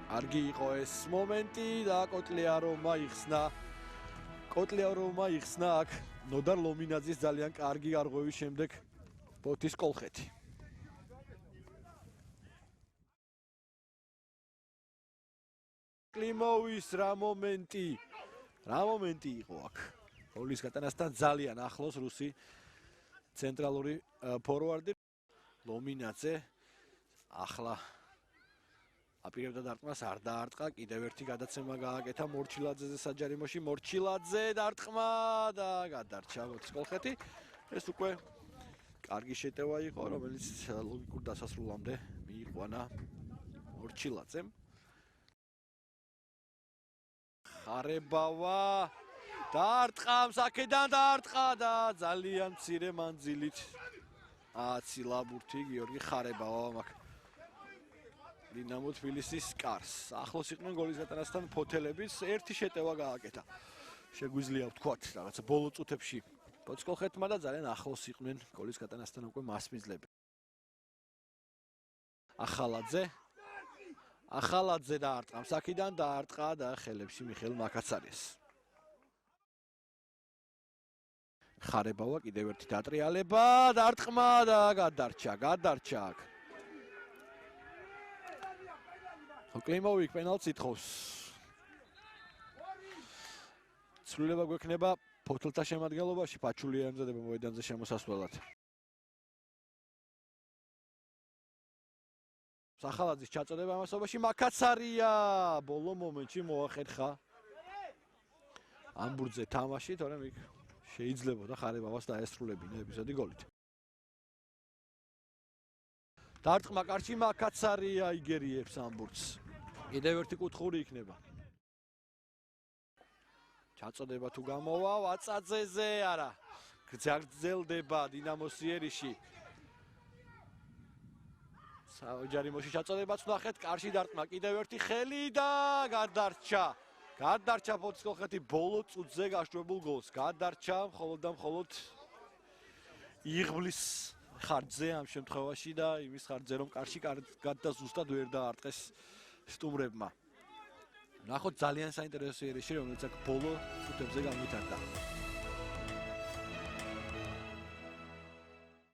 კარგი იყო ეს მომენტი და კოტლიაროვმა იხსნა აქ ნოდარ ლომინაძის ძალიან კარგი არღვევის შემდეგ ბოთის კოლხეთი. კლიმოვის რა მომენტი იყო აქ. გოლის გატანასთან ძალიან ახლოს რუსი ცენტრალური ფორვარდი ლომინაძე ახლა აპირებდა დარტყმას არ დაარტყა, კიდევ ერთი გადაცემა გააკეთა მორჩილაძეზე საჯარიმოში, მორჩილაძე დარტყმა და გადარჩა ბოთის კოლხეთი. ეს უკვე კარგი შეტევა იყო, რომელიც ლოგიკურ დასასრულამდე მიიყვანა მორჩილაძემ. ხარებავა დაარტყა, აქედან დაარტყა და ძალიან მცირე მანძილით აცილა ბურთი გიორგი ხარებავა მაგ დინამო თბილისის კარს. ახლოს იყვნენ გოლის გატანასთან ფოთელებიც, ერთი შეტევა გააკეთა. შეგვიძლია ვთქვათ, რაღაცა ბოლო წუთებში ბოთის კოლხეთმა და ძალიან ახლოს იყვნენ გოლის გატანასთან უკვე მასპინძლები. ახალაძე დაარტყამს აქედან დაარტყა და ხელებში მიხეილ მაკაცარიას. ხარებავა კიდევ ერთი დატრიალება, დარტყმა და გადარჩა აქ. კლიმოვი პენალტს ითხოვს. ცვლილება გვექნება ფოთელთა შემადგენლობაში, პაჩულია ემზადება მოედანზე შემოსასვლელად. სახალაძის ჩაწოდება ამასობაში მაკაცარია ბოლო მომენტში მოახერხა ამბურძე თამაში, თორემ იქ შეიძლებოდა ხარებავას დაესრულებინა ეპიზოდი გოლით. დარტყმა კარში მაკაცარია იგერიებს ამბურძს. კიდევ ერთი კუთხური იქნება. ჩაწოდება თუ გამოვა ვაწაძეზე არა. გრძელდება დინამოს იერიში. საჯარიმოში ჩაწოდებაც ვნახეთ, კარში დარტყმა კიდევ ერთი ხელი და გადარჩა ბოთის კოლხეთი ბოლო წუთზე გაშვებულ გოლს. გადარჩა მხოლოდ იღბლის ხარჯზე ამ შემთხვევაში და იმის ხარჯზე რომ კარში გადდა ზუსტად ვერ დაარტყეს სტუმრებმა. ნახოთ ძალიან საინტერესო იერიში, რომელიც აქ ბოლო წუთებზე განვითარდა.